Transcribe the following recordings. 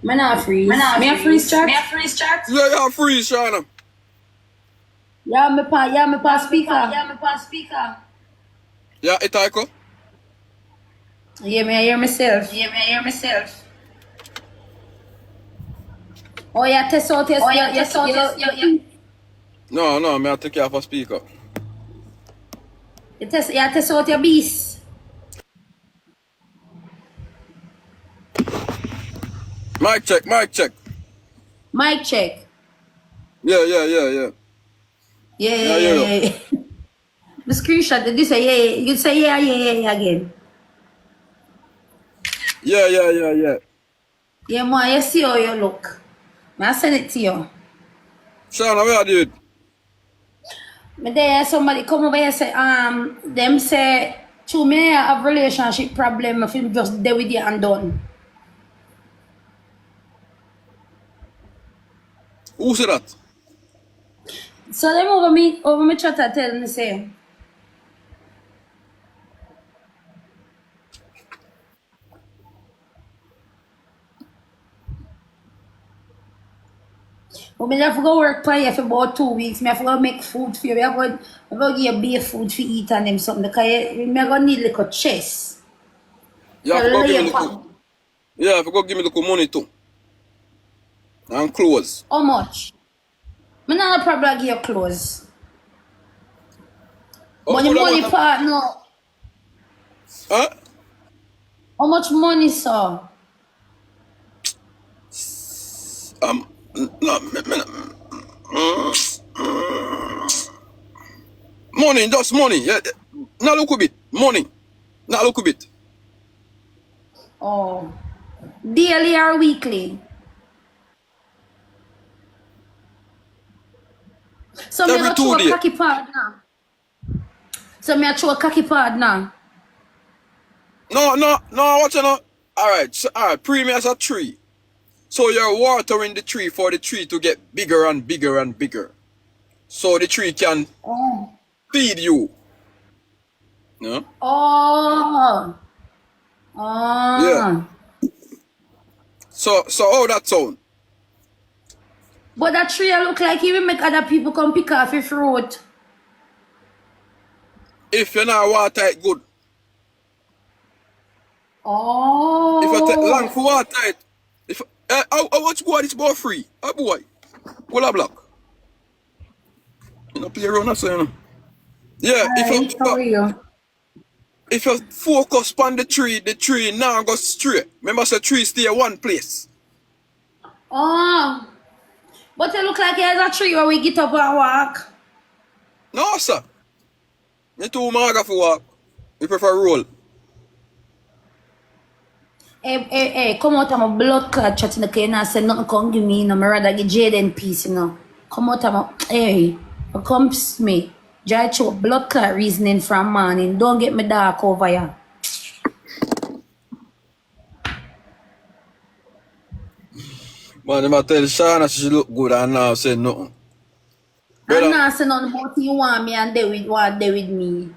Me not freeze. Me a freeze chat? Yeah, you're freeze, Shauna. Yeah, me pa speaker. Yeah, Itaiko. Yeah, me I hear myself. Oh, yeah, test out your No, me I take you off a speaker. test out your beast. Mic check. Mic check. Yeah. Yeah. The screenshot, did you say yeah? You say yeah again. Yeah. Yeah, ma, you see how you look. I send it to you. Shauna, where are you? But there somebody come over here say them say to me I have relationship problem if you just deal with you and done. Who said that? So them over me chat tell me say but me have to go work for you for about 2 weeks. Me have to go make food for you. I have to give you beer food for eat and them something because me have to need like a chest. You have to go give me the money too. And clothes. How much? Me not a problem give you clothes. But the money part no. Huh? How much money, sir? Money, just money. Yeah, not look a bit. Money, not look a bit. Oh, daily or weekly? So Every me 2 days. cocky pad now. So me throw a cocky pad now. No, watch out. Alright, premium as a tree. So you're watering the tree for the tree to get bigger and bigger and bigger. So the tree can feed you. No? Oh. Yeah. So how that sound? But that tree look like it will make other people come pick off your fruit. If you're not water it good. Oh. If you take long for water it. If how much boy this boy free? A boy. What a block. You know play around so you know. Yeah, if you focus on the tree now go straight. Remember the tree stay one place. Oh. But it look like there's a tree where we get up and walk. No, sir. Me too maga for walk. We prefer roll. Hey, come out of my blood clot chat in the car and say nothing come give me, you know, I rather get Jaydenn peace, you know. Come out of my, hey, come me. Jai show blood clot reasoning from morning. Don't get me dark over here. Man, I tell Shauna she look good and now say nothing. I'm not saying nothing about you want me and they with me.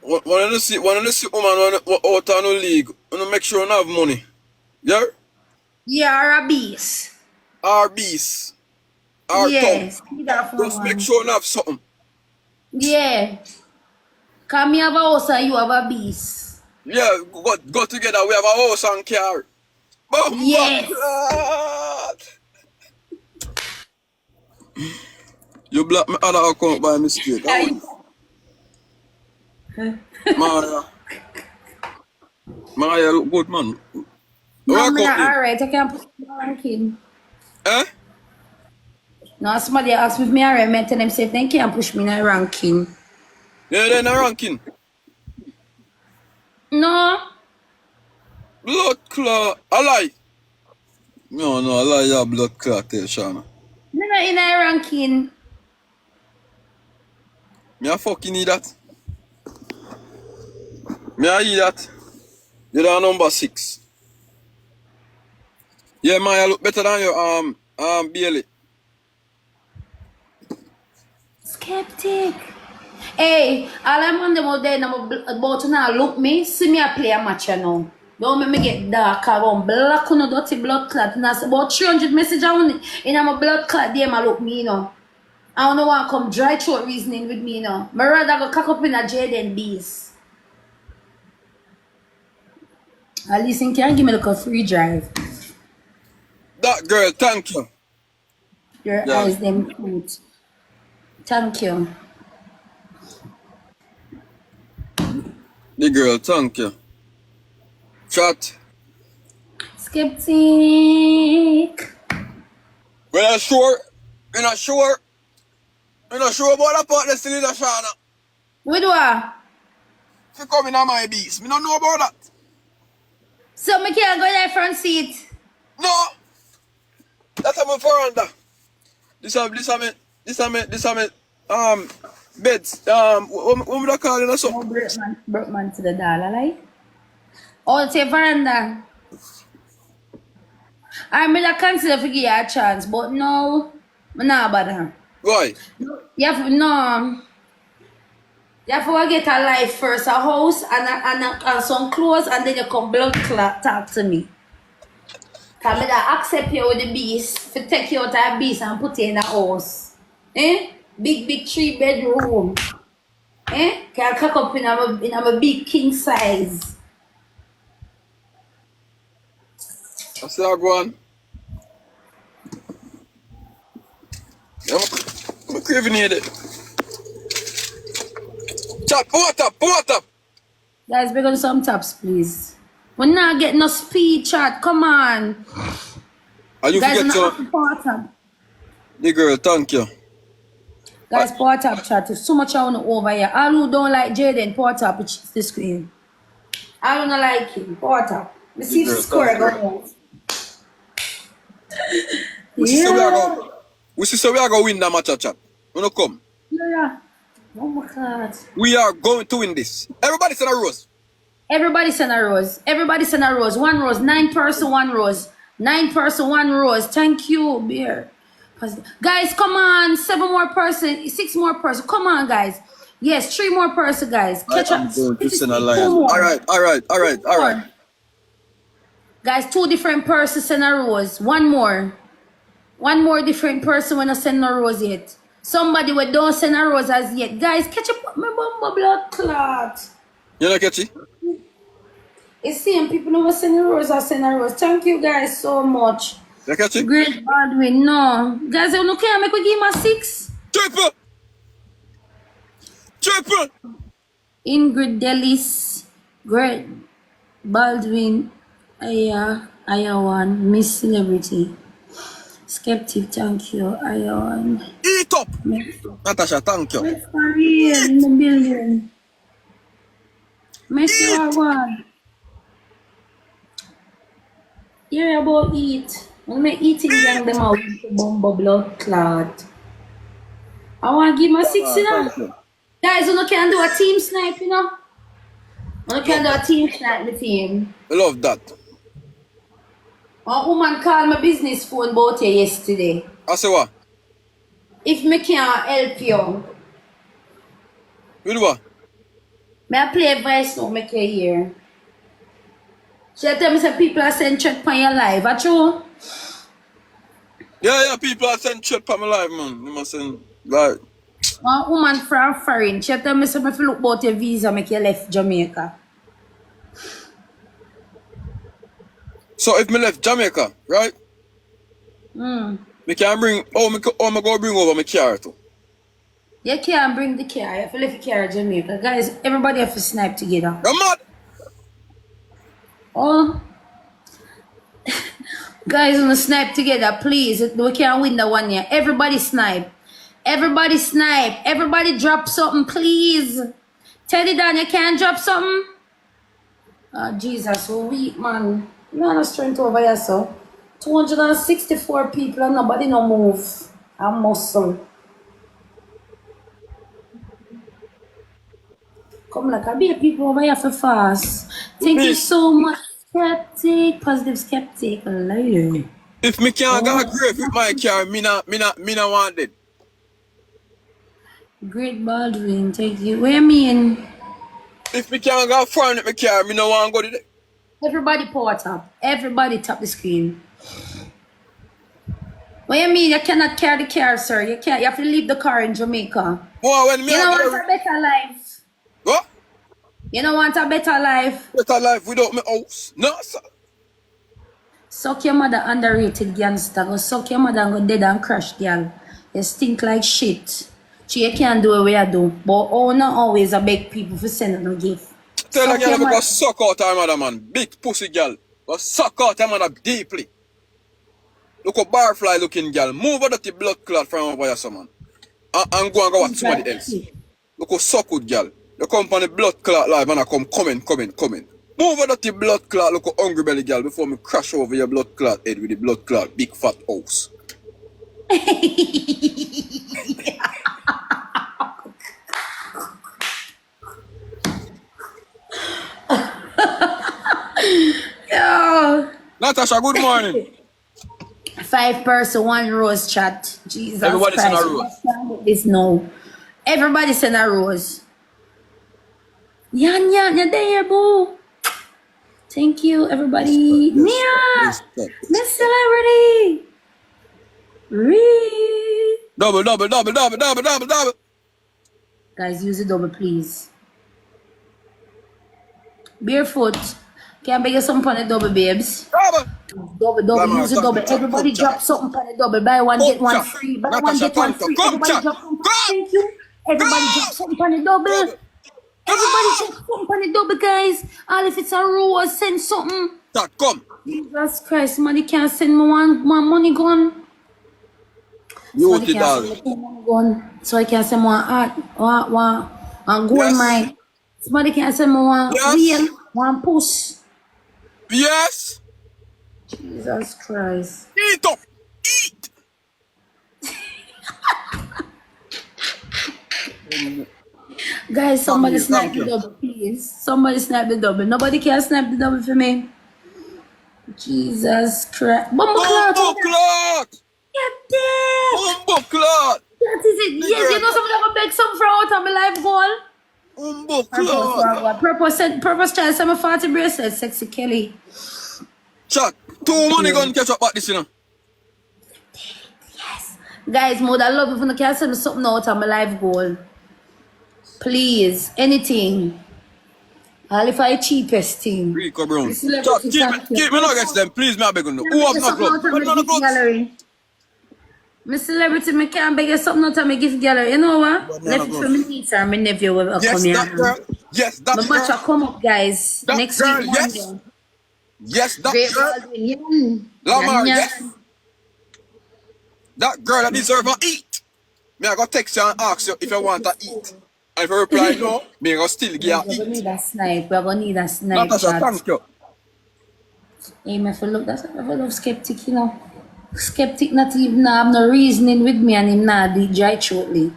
When you see woman out on the league, you make sure you have money. Yeah? Yeah, a beast. Our beast. Our yes. tongue. Just make sure you have something. Yeah. Cause me have a house and you have a beast. Yeah, go together. We have a house and car. Boom, yes. You block my other account by mistake. Maya look good, man. No, I'm not alright. I can't push my ranking. Eh? No, somebody asked me if me alright. I tell them say they can't push me in a ranking. Yeah, they're in a ranking. No. Blood clot. I lie. No, I lie. Yeah, blood clot there, Shauna. Me not in a ranking. Me I fucking need that. Me I eat that. You're the number 6. Yeah, Maya look better than your Bailey. Skeptic. Hey, all I'm on them out there, I'm about to now look me, see me a play a match, you know. Don't make me get dark. I want black on a dirty blood clot. And I say about 300 messages in my blood clot. They look me, you know. I don't want to come dry throat reasoning with me, you know. My rather go cock up in a Jaydenn beast. At least you can give me like a free drive. That girl, thank you. Your eyes, them cute. Thank you. The girl, thank you. Chat. Skeptic. We're not sure. We're not sure. We're not sure about that part. Still in a Shauna. With what? She come in on my beast. Me don't know about that. So me can't go there front seat. No. That's my veranda. This is me, beds. What would I call it or something? Broke man to the dollar, like. Oh, it's a veranda. I mean, I consider to give you a chance, but no, I'm not bother. Why? You have to get a life first, a house and some clothes, and then you come blood clot talk to me. Cause me that accept you with the beast, to take you out of the beast and put you in the house. Big 3-bedroom. Can cock up in a big king size. I see how go on. I'm craving it. Chat, pour up. Guys, bring on some taps, please. We're not getting no speed chat. Come on. And you Guys, forget to... to The girl, thank you. Guys, pour up chat. There's so much I want to over here. All who don't like Jaydenn, pour up the screen. I don't like him. Pour up. Let's see if the score goes. We see so we are going to win that match, chat. We don't come. Yeah. Oh my God. We are going to win this. Everybody send a rose. Everybody send a rose. Everybody send a rose. 1 rose. 9 person, 1 rose. 9 person, 1 rose. Thank you, beer. Guys, come on. 7 more person. 6 more person. Come on, guys. Yes, 3 more person, guys. Catch up. All right. Guys, 2 different persons send a rose. 1 more. 1 more different person when I send no rose yet. Somebody who don't send a rose as yet. Guys, catch up my bumble blood clot. You not catch it? It's same people who send a rose, I send a rose. Thank you guys so much. You catch it? Great Baldwin, no. Guys, you can't make we give him a 6. Triple. Ingrid Delis. Great Baldwin. Aya1. Miss Celebrity. Skeptic, thank you. Aya1. Eat up. Natasha, thank you. Wait for real in the building. Messi one. Hear about eat. When me eating young them out with the bumbo blood clot. I want to give my 6, you know. Guys, you can do a team snipe, you know. You can do a team snipe with him. I love that. A woman called my business phone about you yesterday. I say what? If me can't help you. With what? May I play a voice note make you hear? She tell me say people are sending check on your live. Are true? Yeah, people are sending check on my live, man. You must send like. A woman from foreign. She tell me say if you look about your visa make you left Jamaica. So if me left Jamaica, right? Me can bring, me go bring over my car too. You can't bring the car. You have to leave the car in Jamaica. Guys, everybody have to snipe together. You're mad? Oh. Guys, wanna snipe together, please. We can't win the one year. Everybody snipe. Everybody snipe. Everybody drop something, please. Teddy Dan, you can't drop something? Oh, Jesus, so weak, man. You know no strength over here, so. 264 people and nobody no move. I'm muscle. Come like I be people over here for fast. Thank you so much, skeptic. Positive skeptic. Later. If me can't go grave with my car, me not want it. Great Baldwin, thank you. Where you mean? If me can't go foreign with my car, me no want to go to it. Everybody power tap. Everybody tap the screen. What you mean? You cannot carry the car, sir. You can't. You have to leave the car in Jamaica. Well, when me You don't want a better life. What? You don't want a better life. Better life without my house. No, sir. Suck your mother, underrated gangster. Go suck your mother and go dead and crash, girl. You stink like shit. You can't do what you do. But not always a beg people for sending no gift. Tell a girl go suck out her mother, man. Big pussy girl. Go suck out her mother deeply. Look a barfly looking girl. Move out of the blood clot from over here, man. And go and go watch somebody else. Look a suck good girl. You come on the blood clot live and I come comment. Move out of the blood clot, look a hungry belly girl before me crash over your blood clot head with the blood clot big fat house. Yo. Natasha, good morning. 5 person, 1 rose chat. Jesus Everybody Christ. send a rose. This no. Everybody send a rose. Yan, you're there, boo. Thank you, everybody. Mia! Miss Celebrity! Double. Guys, use the double, please. Barefoot. Can I beg you something on the double, babes? Double. Use the double. Everybody drop something on the double. Buy one, get one free. Buy one, get one free. Everybody drop something. Thank you. Everybody drop something on the double. Everybody drop something on the double, guys. All if it's a rose, send something. That come. Jesus Christ, somebody can't send me one money gun. You did all. So I can send one art, one gold mine. Somebody can send me one real, one push. Yes. Jesus Christ. Eat up. Eat. Guys, somebody snap the double, please. Somebody snap the double. Nobody can snap the double for me. Jesus Christ. Bumbleclot. Get there. Bumbleclot. That is it. Yes, you know somebody gonna beg some for out of my life goal. Purpose child, some 40 bracelets, sexy Kelly. Chat. 2 money gun catch up at this, you know. Yes. Guys, mother, I love if you can send me something out of my life goal. Please, anything. I'll if I cheapest thing. Rico Brown. Chat, keep me nuggets them, please, me I beg you. Who have no clothes? My celebrity, I can't beg you something out of my gift gallery. You know what? Left it for me niece and my nephew will come here. That girl. Yes, that girl. But come up, guys. That next girl, week, yes. Monday. Yes, that Great girl. Lamar, yes. That girl that deserve to eat. Me I go text you and ask you if you want to eat. And if you reply no, me I go still give you eat. We're gonna need a snipe. We're gonna need a snipe. Natasha, thank you. Hey, me for look, that's what I love skeptic, you know. Skeptic not even have no reasoning with me and him not do it dry shortly.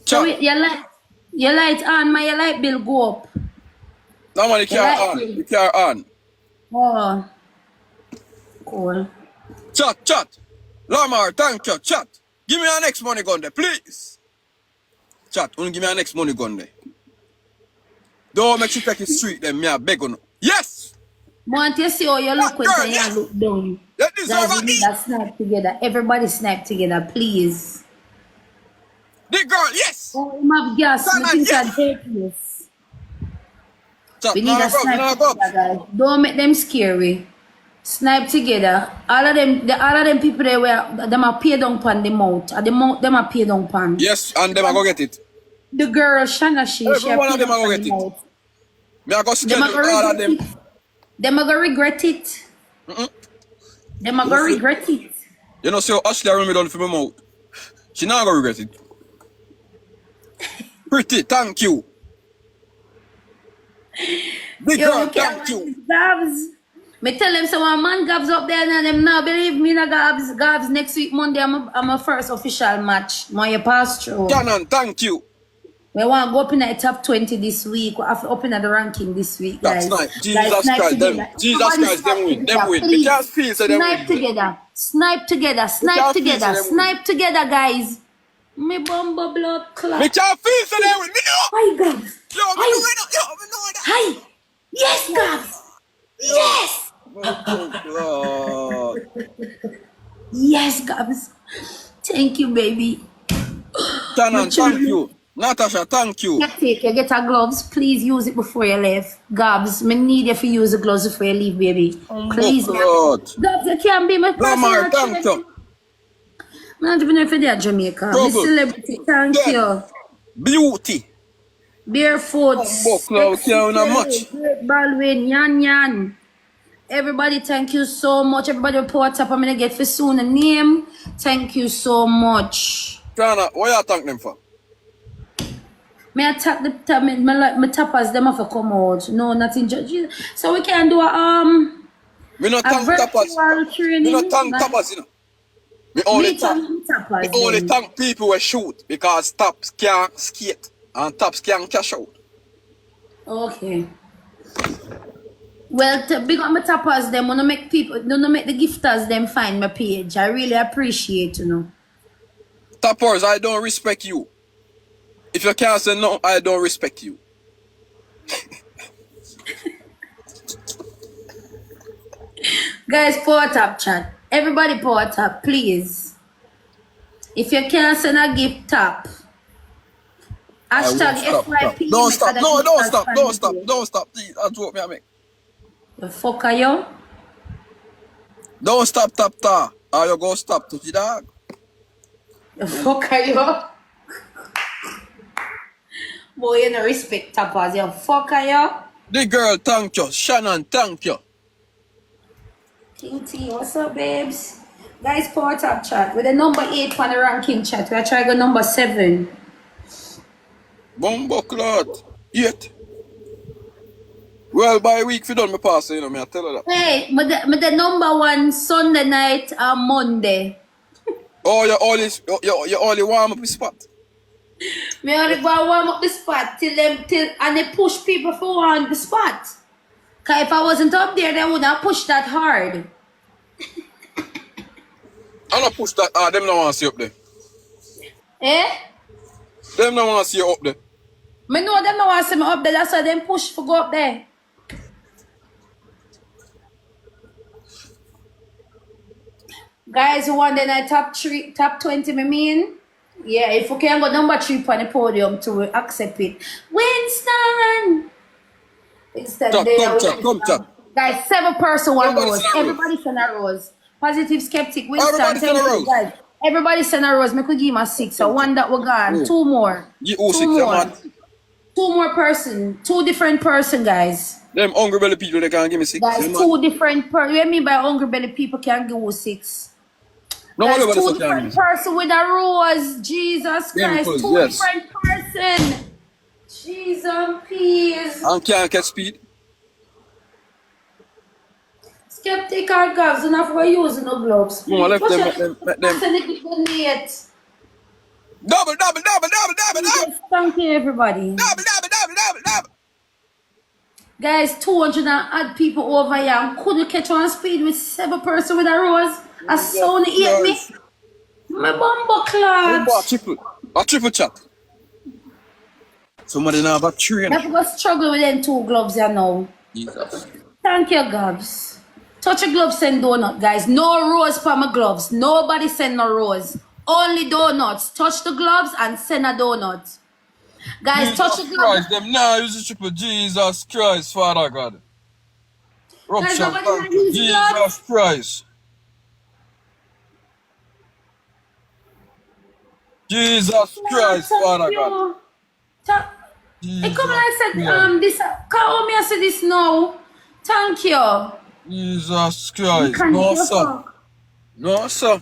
So your light on, your light bill go up. No man, the car on. Oh. Cool. Chat. Lamar, thank you. Chat. Give me our next money gun there, please. Chat, only give me our next money gun there. Don't make you take it street then, me I beg on. Yes! Want you see how you look when you look down. Guys, we need a snap together. Everybody snap together, please. The girl, yes! Oh, we have gas. We think we need a snipe together, guys. Don't make them scary. Snipe together. All of them people there where them are paid down pan the mouth. At the mouth, them are paid down pan. Yes, and them are go get it. The girl, Shauna, she one of them are go get it. Me I go schedule all of them. Them are gonna regret it. Them are gonna regret it. You know, see how Ashley run me down for my mouth. She not gonna regret it. Pretty, thank you. Big girl, thank you. Gabs. Me tell them someone man Gabs up there and them now believe me na Gabs. Gabs next week Monday I'm a first official match. My pass through. Shannon, thank you. We want to go up in the top 20 this week. We have to up in the ranking this week, guys. That's nice. Jesus Christ, them win. Them win. We can't feel so them win. Snipe together, guys. Me bumbo blood clot. Me can't feel so there with me now. Hi, Gabs. Yo, me know it. Yo, me know it. Hi. Yes, Gabs. Yes. Oh, Yes, Gabs. Thank you, baby. Shannon, thank you. Natasha, thank you. Take you get a gloves. Please use it before you leave. Gabs, me need you to use the gloves before you leave, baby. Please. Gabs, you can't be my Lamar, personal thank you. I'm not entrepreneur for that Jamaica. Trouble. Miss Celebrity, thank Yes. you. Beauty. Barefoot. Club, can't much. Great Baldwin, Yan. Everybody, thank you so much. Everybody report up. I'm gonna get for soon a name. Thank you so much. Shauna, what you thank them for? May I tap the my tappers them have to come out. No, nothing. So we can do Me not thank tappers. training. Me not thank tappers, you know. Me only thank tappers. thank people who shoot because taps can't skate and taps can't cash out. Okay. Well, big up my tappers them. Wanna make people, wanna make the gifters them find my page. I really appreciate, you know. Tappers, I don't respect you. If you can't say no, I don't respect you. Guys, power tap chat. Everybody power tap, please. If you can't send a gift, tap. Hashtag FYP. Don't stop. No, don't stop. Don't stop. Don't stop. Please, I'll drop me a make. The fuck are you? Don't stop, tap, tap. Or you go stop to the dog. The fuck are you? Boy, you no respect tappers. You fuck are you? The girl, thank you. Shannon, thank you. King T, what's up, babes? Guys, power tap chat. With the number 8 on the ranking chat. We are trying to go number 7. Bumbo clot. 8. Well, by a week, if you done me pass, you know, me I tell her that. Hey, the number 1 Sunday night and Monday. Oh, you only warm up the spot. Me only go warm up the spot till and they push people for warm the spot. Cause if I wasn't up there, they would not push that hard. I don't push that. Them don't want to see you up there. Eh? Them don't want to see you up there. Me know them don't want to see me up there. That's why them push for go up there. Guys, who won the night top 20, me mean? Yeah, if we can go number 3 on the podium to accept it. Winston! Come chat. Guys, 7 person, 1 Everybody rose. send a Everybody send a rose. Positive skeptic, Winston. Everybody send a rose. Guys, everybody send a rose. Me could give him a 6. So 1 that we gone. 2 more. You 2 more. 2 more person. 2 different person, guys. Them hungry belly people, they can't give me 6. Guys, 2 different person. What I mean by hungry belly people can't give you 6. No, Guys, 2 different person with a rose. Jesus Christ. 2 yes. different person. Jesus, please. And can't get speed. Skeptic or gloves, enough for using no gloves. No, let them. Double. Yes, thank you, everybody. Double. Guys, 200 and odd people over here. And couldn't catch on speed with 7 person with a rose. A sound hit me. My bumbo clot. A triple chat. Somebody now have a train. Let's go struggle with them 2 gloves here now. Jesus. Thank you, gloves. Touch a glove, send donut, guys. No rose for my gloves. Nobody send no rose. Only donuts. Touch the gloves and send a donut. Guys, Jesus touch the gloves. Christ, them now use the triple. Jesus Christ, Father God. Guys, nobody not use Jesus gloves. Christ. Jesus Christ, Father God. It come like said this. Come me I say this now. Thank you. Jesus Christ. No, sir. No, sir.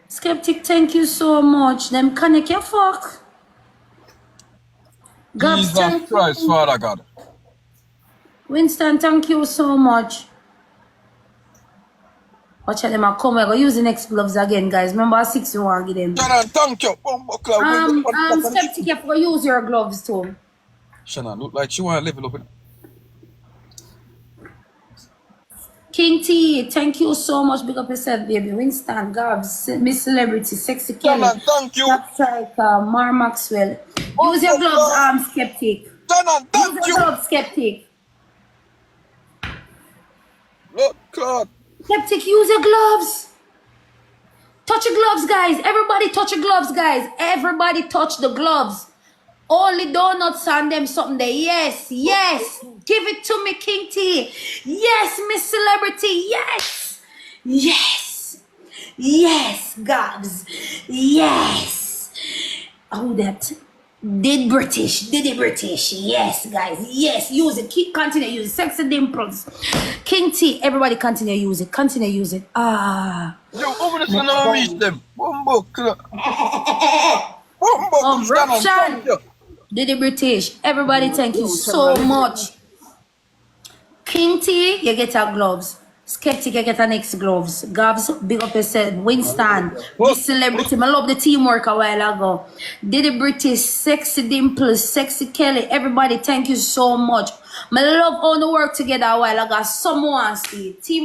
Skeptic, thank you so much. Them connect your fuck. Jesus Christ, Father God. Winston, thank you so much. Watch out, them are come. I go use the next gloves again, guys. Remember 6 you want to give them. Shannon, thank you. Skeptic, you have to use your gloves too. Shannon, look like she want to level up. King T, thank you so much. Big up yourself, baby. Winston, Gabs, Miss Celebrity, Sexy Kelly, Shannon, thank you. Top Striker, Mar Maxwell. Use your gloves, Skeptic. Shannon, Use thank your you. gloves, Skeptic. Blood clot. Skeptic, use your gloves. Touch your gloves, guys. Everybody touch your gloves, guys. Everybody touch the gloves. Only donuts on them something there. Yes, yes. Give it to me, King T. Yes, Miss Celebrity. Yes. Yes. Yes, Gabs. Yes. Oh, that. Did British. Yes, guys. Yes, use it. Keep continue use it. Sexy dimples. King T. Everybody continue use it. Continue use it. Ah. Yo, over the sun, I'll reach them. Bumbo clot. Bumbo, Shannon, thank you. Did British. Everybody, thank you so much. King T, you get our gloves. Skeptic, you get our next gloves. Gabs, big up yourself. Winston, Miss Celebrity. I love the teamwork a while ago. Did British, Sexy Dimples, Sexy Kelly. Everybody, thank you so much. I love all the work together a while ago. Someone see team.